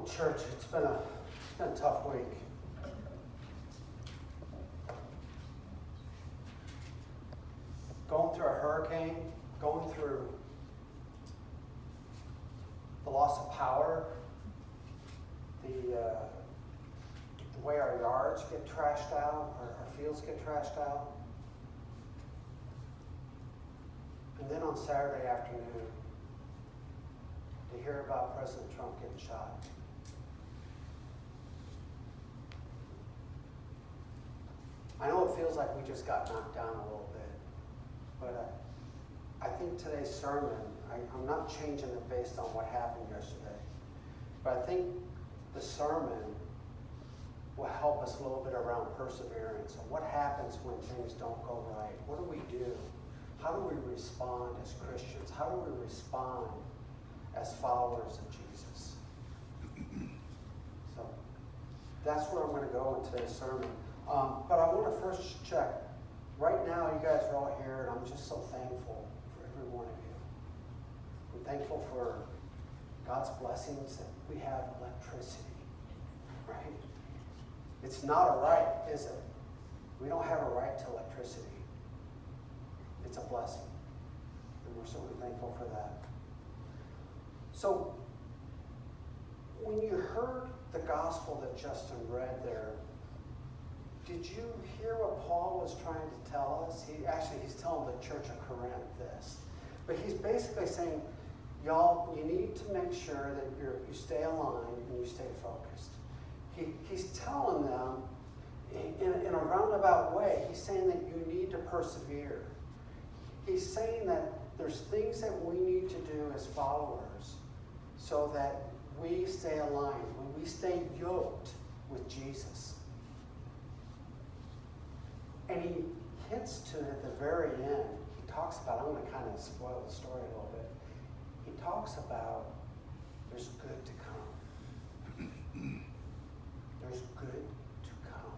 church, it's been a tough week. Going through a hurricane, going through the loss of power, the way our yards get trashed out, our fields get trashed out. And then on Saturday afternoon, to hear about President Trump getting shot. I know it feels like we just got knocked down a little bit, but I think today's sermon, I'm not changing it based on what happened yesterday, but I think the sermon will help us a little bit around perseverance and what happens when things don't go right. What do we do? How do we respond as Christians? How do we respond as followers of Jesus? So that's where I'm going to go in today's sermon. But I want to first check. Right now, you guys are all here, and I'm just so thankful for every one of you. I'm thankful for God's blessings that we have electricity, right? It's not a right, is it? We don't have a right to electricity. It's a blessing, and we're certainly thankful for that. So, when you heard the gospel that Justin read there, did you hear what Paul was trying to tell us? He's telling the church of Corinth this. But he's basically saying, y'all, you need to make sure that you stay aligned and you stay focused. He's telling them, in a roundabout way, he's saying that you need to persevere. He's saying that there's things that we need to do as followers so that we stay aligned, when we stay yoked with Jesus. And he hits to it at the very end. He talks about, I'm going to kind of spoil the story a little bit. He talks about there's good to come. There's good to come.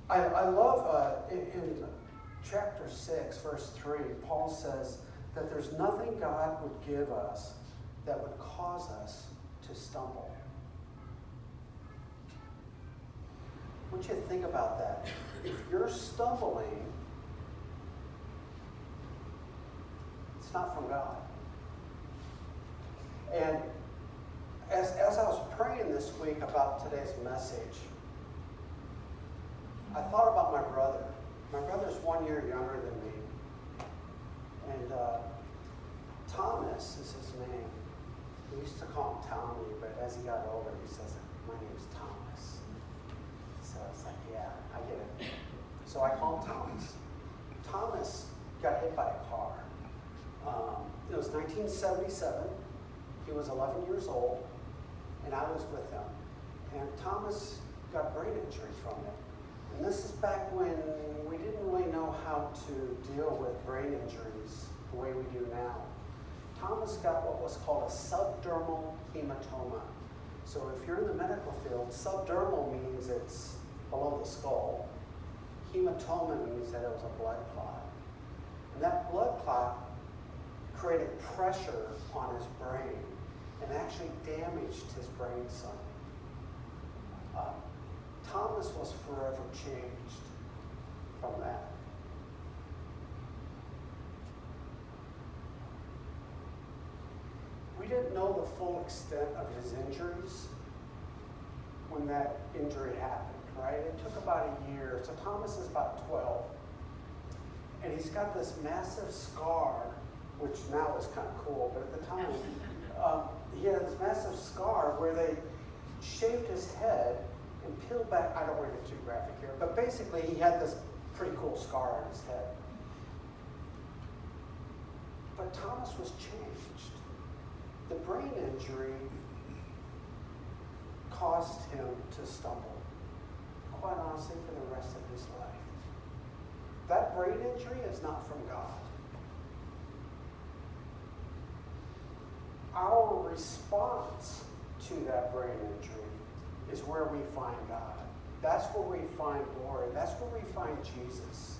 I love in chapter 6, verse 3, Paul says that there's nothing God would give us that would cause us to stumble. I want you to think about that. If you're stumbling, it's not from God. And as I was praying this week about today's message, I thought about my brother. My brother's 1 year younger than me. And Thomas is his name. We used to call him Tommy, but as he got older, he says, my name's Thomas. So it's like, yeah, I get it. So I call him Thomas. Thomas got hit by a car. It was 1977. He was 11 years old, and I was with him. And Thomas got brain injury from it. And this is back when we didn't really know how to deal with brain injuries the way we do now. Thomas got what was called a subdermal hematoma. So if you're in the medical field, subdermal means it's below the skull. Hematoma means that it was a blood clot. And that blood clot created pressure on his brain and actually damaged his brain some. Thomas was forever changed from that. We didn't know the full extent of his injuries when that injury happened, right? It took about a year. So Thomas is about 12. And he's got this massive scar, which now is kind of cool, but at the time, he had this massive scar where they shaved his head and peeled back, I don't want to get too graphic here, but basically he had this pretty cool scar on his head. But Thomas was changed. The brain injury caused him to stumble, quite honestly, for the rest of his life. That brain injury is not from God. Our response to that brain injury is where we find God. That's where we find glory. That's where we find Jesus.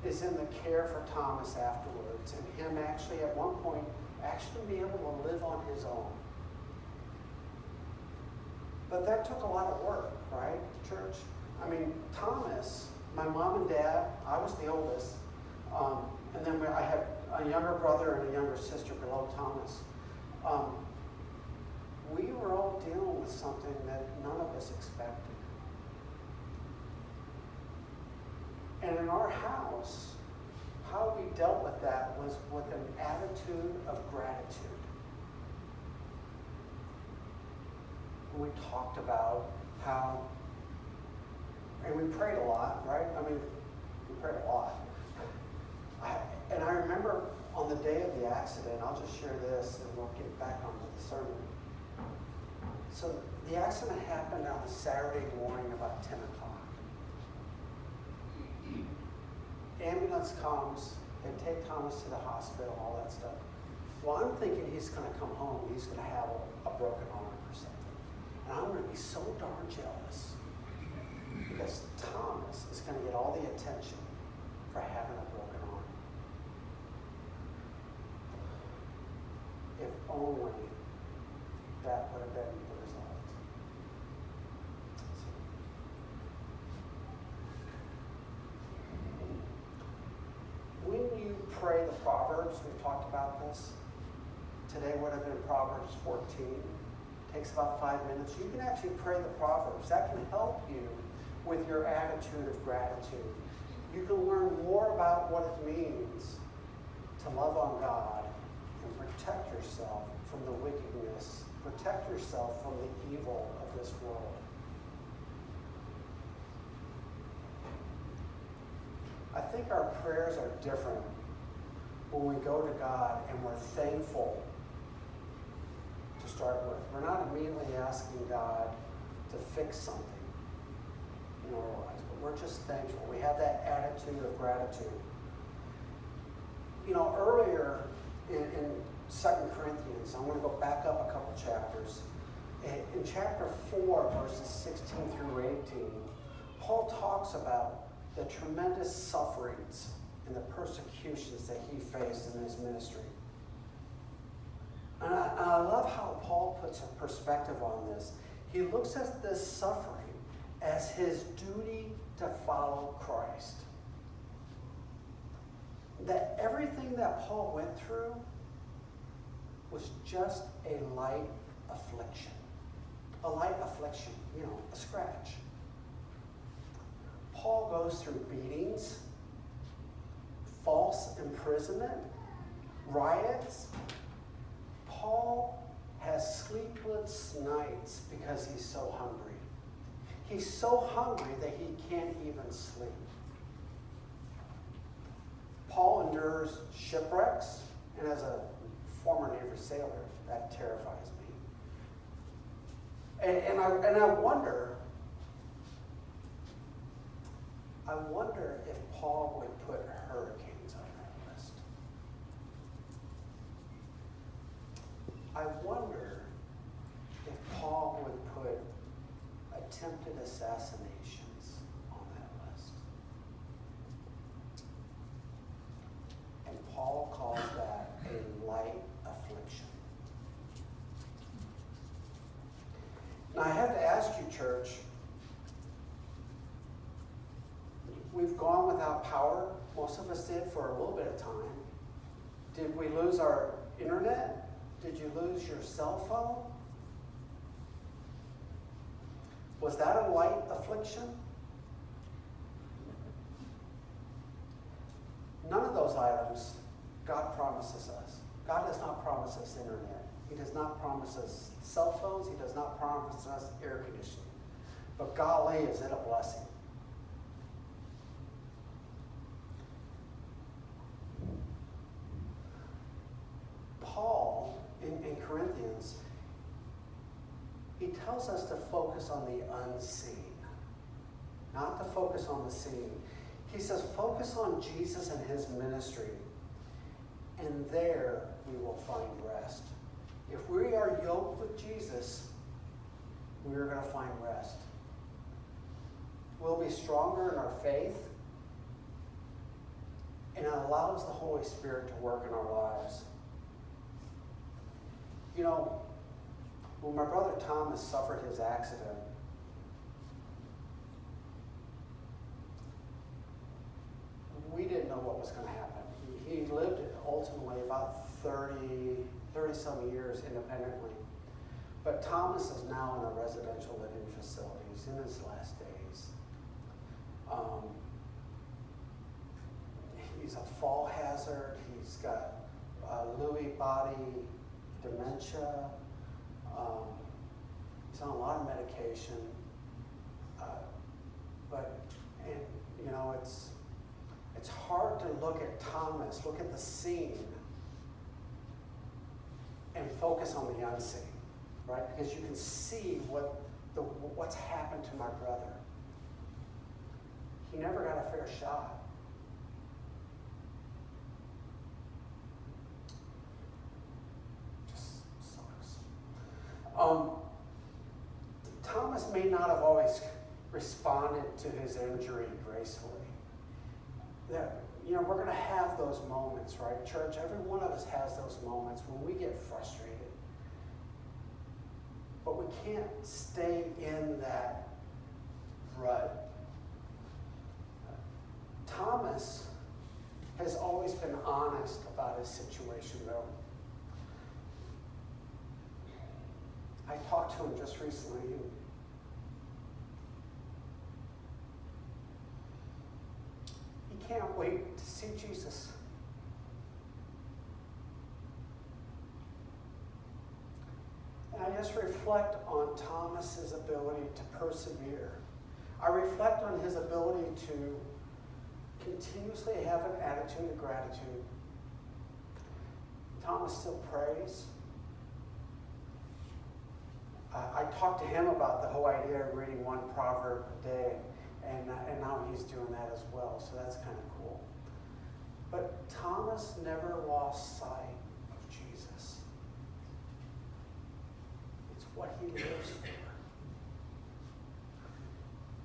is in the care for Thomas afterwards, and him actually at one point actually be able to live on his own. But that took a lot of work, right, church? I mean, Thomas, my mom and dad, I was the oldest, and then I had a younger brother and a younger sister below Thomas. We were all dealing with something that none of us expected. And in our house, how we dealt with that was with an attitude of gratitude. We talked about how, and we prayed a lot, right? I mean, we prayed a lot. And I remember on the day of the accident, I'll just share this and we'll get back onto the sermon. So the accident happened on a Saturday morning about 10 o'clock. Ambulance comes, they take Thomas to the hospital, all that stuff. Well, I'm thinking he's going to come home, he's going to have a broken arm or something. And I'm going to be so darn jealous because Thomas is going to get all the attention for having a broken arm. If only that would have been the result. When you pray the Proverbs, we've talked about this. Today would have been Proverbs 14. Takes about 5 minutes. You can actually pray the Proverbs. That can help you with your attitude of gratitude. You can learn more about what it means to love on God and protect yourself from the wickedness, protect yourself from the evil of this world. I think our prayers are different when we go to God and we're thankful to start with. We're not immediately asking God to fix something in our lives, but we're just thankful. We have that attitude of gratitude. You know, earlier in 2 Corinthians, I want to go back up a couple chapters. In chapter 4, verses 16 through 18, Paul talks about the tremendous sufferings and the persecutions that he faced in his ministry. And I love how Paul puts a perspective on this. He looks at this suffering as his duty to follow Christ. That everything that Paul went through was just a light affliction. A light affliction, you know, a scratch. Paul goes through beatings, false imprisonment, riots. Paul has sleepless nights because he's so hungry. He's so hungry that he can't even sleep. Paul endures shipwrecks, and as a former Navy sailor, that terrifies me. And I wonder if Paul would put hurricanes on that list. I wonder if Paul would put attempted assassinations on that list. And Paul calls that a light affliction. Now I have to ask you, church, we've gone without power. Most of us did for a little bit of time. Did we lose our internet? Did you lose your cell phone? Was that a light affliction? None of those items God promises us. God does not promise us internet. He does not promise us cell phones. He does not promise us air conditioning. But golly, is it a blessing. Paul, in Corinthians, he tells us to focus on the unseen, not to focus on the seen. He says, focus on Jesus and his ministry, and there we will find rest. If we are yoked with Jesus, we are going to find rest. We'll be stronger in our faith. and it allows the Holy Spirit to work in our lives. You know, when my brother Thomas suffered his accident, we didn't know what was going to happen. He lived ultimately about 30-some years independently. But Thomas is now in a residential living facility. He's in his last days. He's a fall hazard. He's got Lewy body dementia. He's on a lot of medication. It's hard to look at Thomas, look at the scene, and focus on the unseen, right? Because you can see what's happened to my brother. He never got a fair shot. Just sucks. Thomas may not have always responded to his injury gracefully. We're going to have those moments, right? Church, every one of us has those moments when we get frustrated. But we can't stay in that rut. Thomas has always been honest about his situation, though. I talked to him just recently. He can't wait to see Jesus. And I just reflect on Thomas's ability to persevere. I reflect on his ability to continuously have an attitude of gratitude. Thomas still prays. I talked to him about the whole idea of reading one proverb a day, and now he's doing that as well, so that's kind of cool. But Thomas never lost sight of Jesus. It's what he lives for.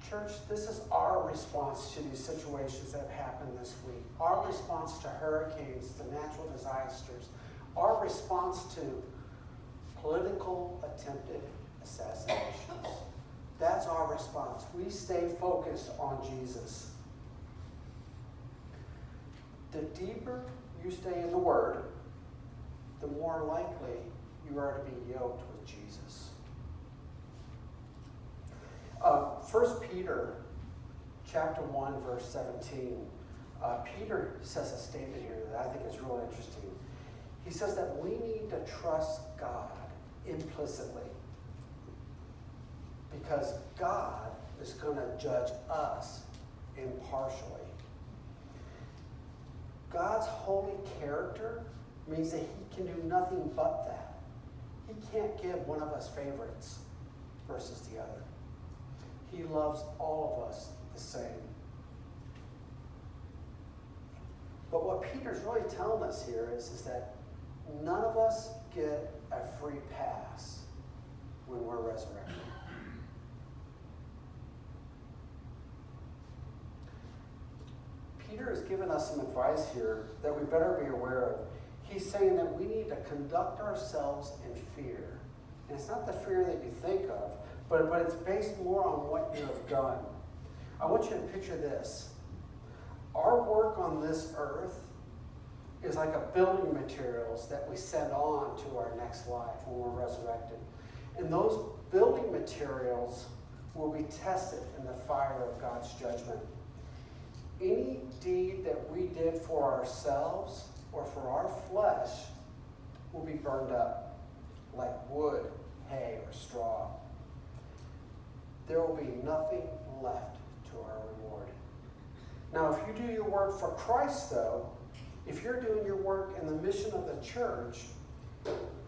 Church, this is our response to these situations that have happened this week. Our response to hurricanes, to natural disasters. Our response to political attempted assassinations. That's our response. We stay focused on Jesus. The deeper you stay in the Word, the more likely you are to be yoked with Jesus. 1 Peter chapter 1, verse 17. Peter says a statement here that I think is really interesting. He says that we need to trust God implicitly because God is going to judge us impartially. God's holy character means that he can do nothing but that. He can't give one of us favorites versus the other. He loves all of us the same. But what Peter's really telling us here is that none of us get a free pass when we're resurrected. Peter has given us some advice here that we better be aware of. He's saying that we need to conduct ourselves in fear. And it's not the fear that you think of, but it's based more on what you have done. I want you to picture this. Our work on this earth is like a building materials that we send on to our next life when we're resurrected. And those building materials will be tested in the fire of God's judgment. Any deed that we did for ourselves or for our flesh will be burned up like wood, hay, or straw. There will be nothing left to our reward. Now, if you do your work for Christ, though, if you're doing your work in the mission of the church,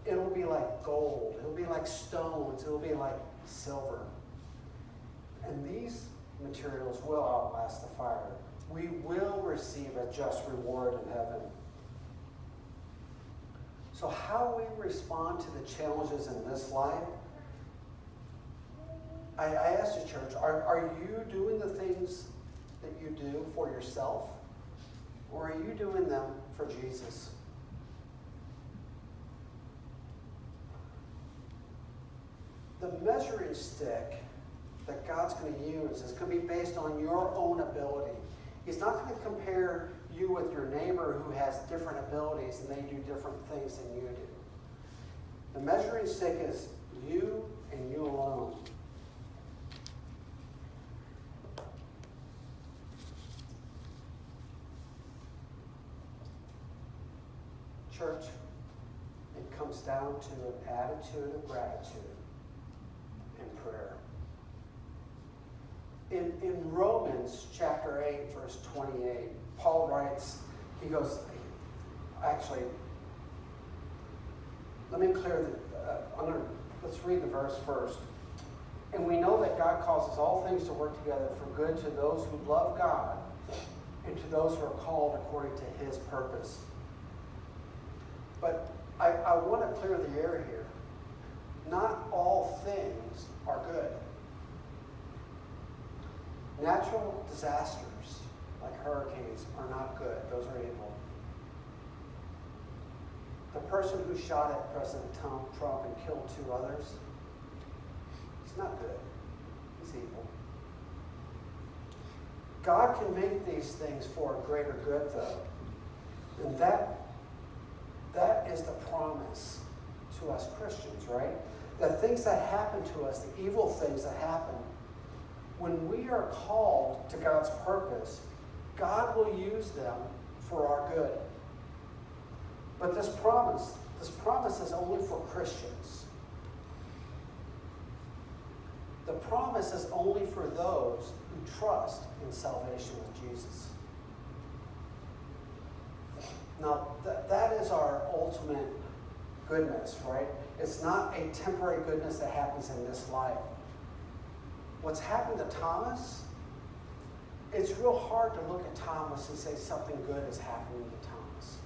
it'll be like gold. It'll be like stones. It'll be like silver. And these materials will outlast the fire. We will receive a just reward in heaven. So how we respond to the challenges in this life, I asked the church, are you doing the things that you do for yourself? Or are you doing them for Jesus? The measuring stick that God's going to use is going to be based on your own ability. He's not going to compare you with your neighbor who has different abilities and they do different things than you do. The measuring stick is you and you alone. Church, it comes down to an attitude of gratitude and prayer. In Romans chapter 8, verse 28, Paul writes, he goes, actually, let me clear let's read the verse first. And we know that God causes all things to work together for good to those who love God and to those who are called according to his purpose. But I want to clear the air here. Not all things are good. Natural disasters, like hurricanes, are not good. Those are evil. The person who shot at President Trump and killed 2 others, he's not good. He's evil. God can make these things for a greater good, though. And that is the promise to us Christians, right? The things that happen to us, the evil things that happen, when we are called to God's purpose, God will use them for our good. But this promise is only for Christians. The promise is only for those who trust in salvation with Jesus. Now, that is our ultimate goodness, right? It's not a temporary goodness that happens in this life. What's happened to Thomas, it's real hard to look at Thomas and say something good is happening to Thomas.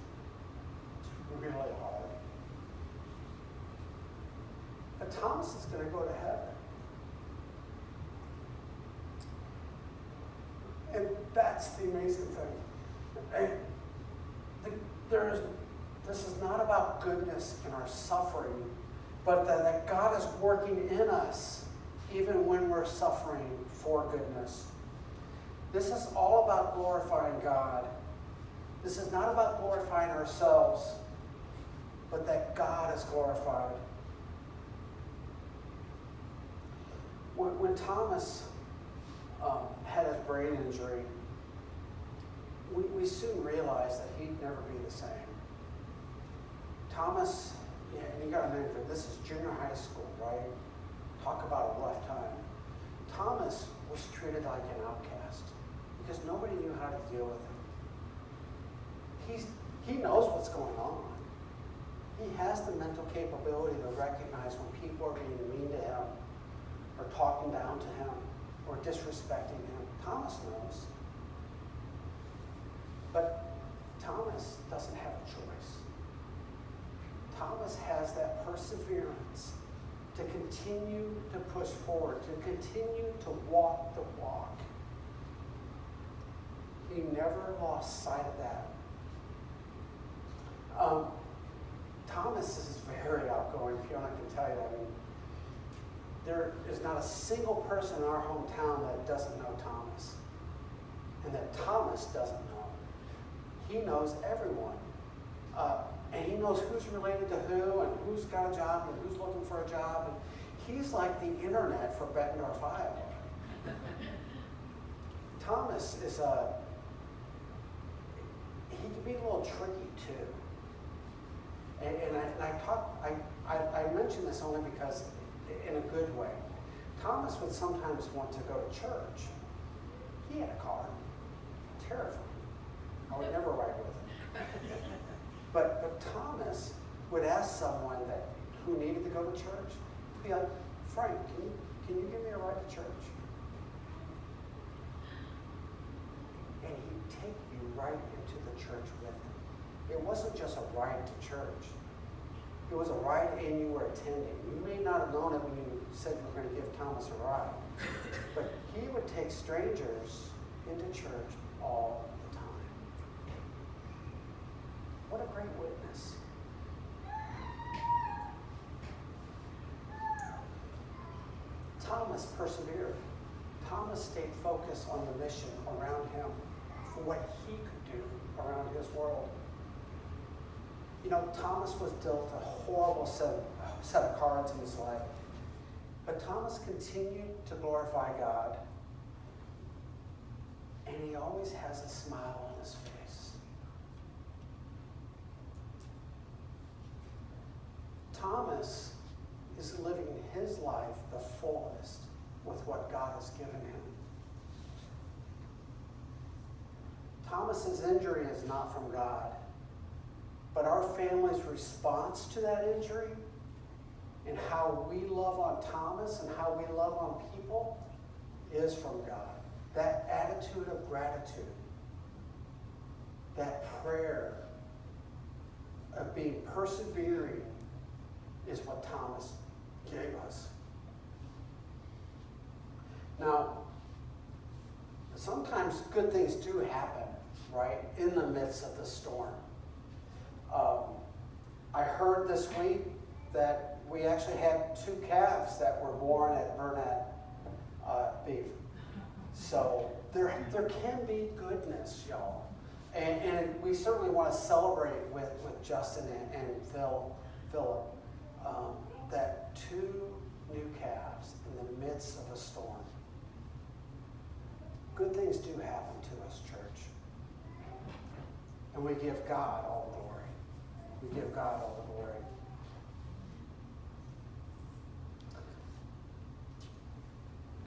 It's really hard. But Thomas is going to go to heaven. And that's the amazing thing. And this is not about goodness in our suffering, but that God is working in us even when we're suffering for goodness. This is all about glorifying God. This is not about glorifying ourselves, but that God is glorified. When Thomas had his brain injury, we soon realized that he'd never be the same. Thomas, and you got to remember, this is junior high school, right? Talk about a rough time. Thomas was treated like an outcast because nobody knew how to deal with him. He knows what's going on. He has the mental capability to recognize when people are being mean to him or talking down to him or disrespecting him. Thomas knows. But Thomas doesn't have a choice. Thomas has that perseverance to continue to push forward, to continue to walk the walk. He never lost sight of that. Thomas is very outgoing. Fiona can tell you. I mean, there is not a single person in our hometown that doesn't know Thomas, and that Thomas doesn't know. He knows everyone. And he knows who's related to who and who's got a job and who's looking for a job. And he's like the internet for Bettendorf, Iowa. Thomas is he can be a little tricky too. And I mention this only because in a good way. Thomas would sometimes want to go to church. He had a car. Terrifying. I would never ride with him. But Thomas would ask someone who needed to go to church, to be like, Frank, can you give me a ride to church? And he'd take you right into the church with him. It wasn't just a ride to church. It was a ride and you were attending. You may not have known it when you said you were going to give Thomas a ride. But he would take strangers into church all the time. What a great witness. Thomas persevered. Thomas stayed focused on the mission around him for what he could do around his world. You know, Thomas was dealt a horrible set of cards in his life. But Thomas continued to glorify God. And he always has a smile on his face. Thomas is living his life the fullest with what God has given him. Thomas's injury is not from God, but our family's response to that injury and how we love on Thomas and how we love on people is from God. That attitude of gratitude, that prayer of being persevering is what Thomas gave us. Now, sometimes good things do happen, right, in the midst of the storm. I heard this week that we actually had 2 calves that were born at Burnett Beef. So there can be goodness, y'all. And we certainly want to celebrate with Justin and Philip that 2 new calves in the midst of a storm. Good things do happen to us, church. And we give God all the glory. We give God all the glory.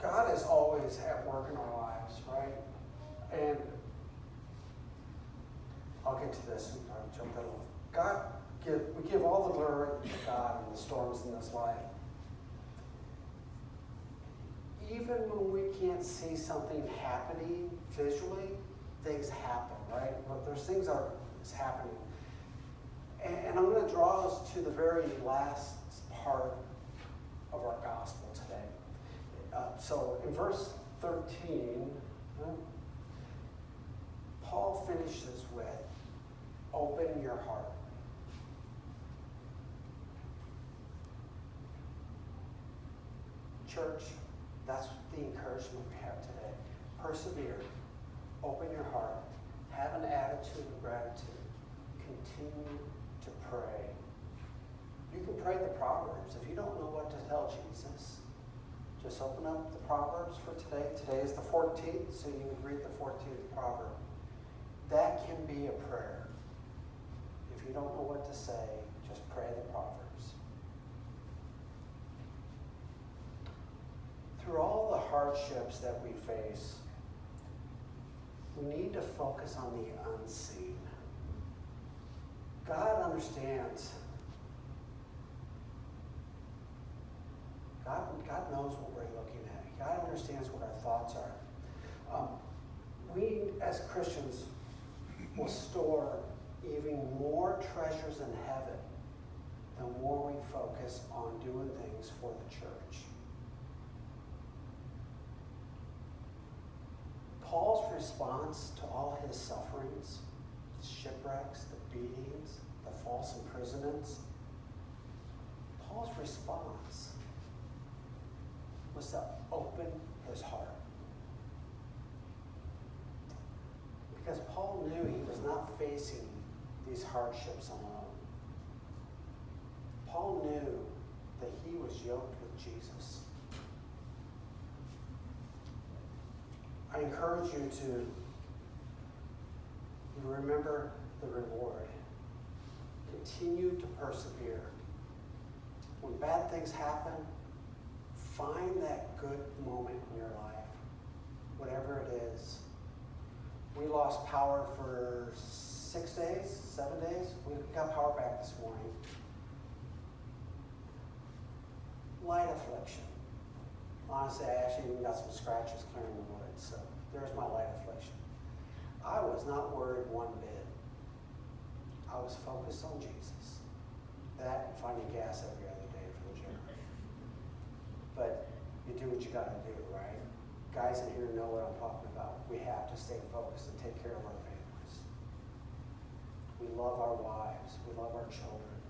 God is always at work in our lives, right? And I'll get to this and I'll jump in. We give all the glory to God in the storms in this life. Even when we can't see something happening visually, things happen, right? But there's things that is happening. And I'm going to draw us to the very last part of our gospel today. So in verse 13, Paul finishes with, open your heart. Church, that's the encouragement we have today. Persevere. Open your heart. Have an attitude of gratitude. Continue to pray. You can pray the Proverbs. If you don't know what to tell Jesus, just open up the Proverbs for today. Today is the 14th, so you would read the 14th proverb. That can be a prayer. If you don't know what to say, just pray the Proverbs. Through all the hardships that we face, we need to focus on the unseen. God understands. God knows what we're looking at. God understands what our thoughts are. We, as Christians, will store even more treasures in heaven the more we focus on doing things for the church. Paul's response to all his sufferings, the shipwrecks, the beatings, the false imprisonments, Paul's response was to open his heart. Because Paul knew he was not facing these hardships alone. Paul knew that he was yoked with Jesus. I encourage you to remember the reward. Continue to persevere. When bad things happen, find that good moment in your life, whatever it is. We lost power for 6 days, 7 days. We got power back this morning. Light affliction. Honestly, I actually even got some scratches clearing the wood, so there's my light affliction. I was not worried one bit. I was focused on Jesus. That and finding gas every other day for the gym. But you do what you got to do, right? Guys in here know what I'm talking about. We have to stay focused and take care of our families. We We love our wives. We love our children.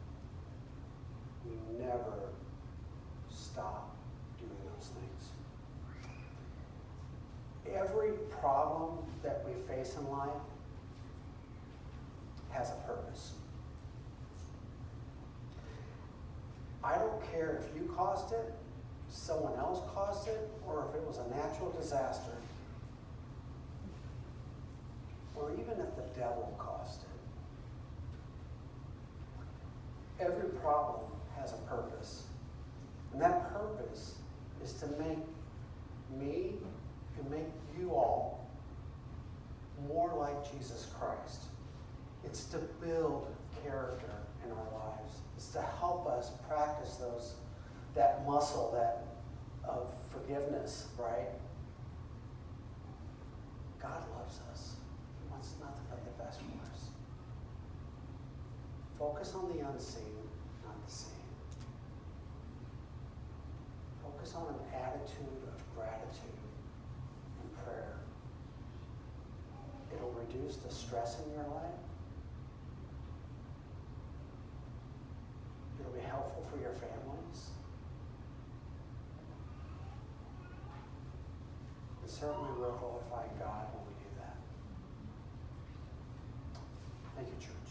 We never stop doing those things. Every problem that we face in life has a purpose. I don't care if you caused it, someone else caused it, or if it was a natural disaster, or even if the devil caused it. Every problem has a purpose. And that purpose is to make me and make you all more like Jesus Christ. It's to build character in our lives. It's to help us practice that muscle of forgiveness, right? God loves us. He wants nothing but the best for us. Focus on the unseen, not the seen. Focus on an attitude of gratitude and prayer. It'll reduce the stress in your life. It'll be helpful for your families. And certainly will glorify God when we do that. Thank you, church.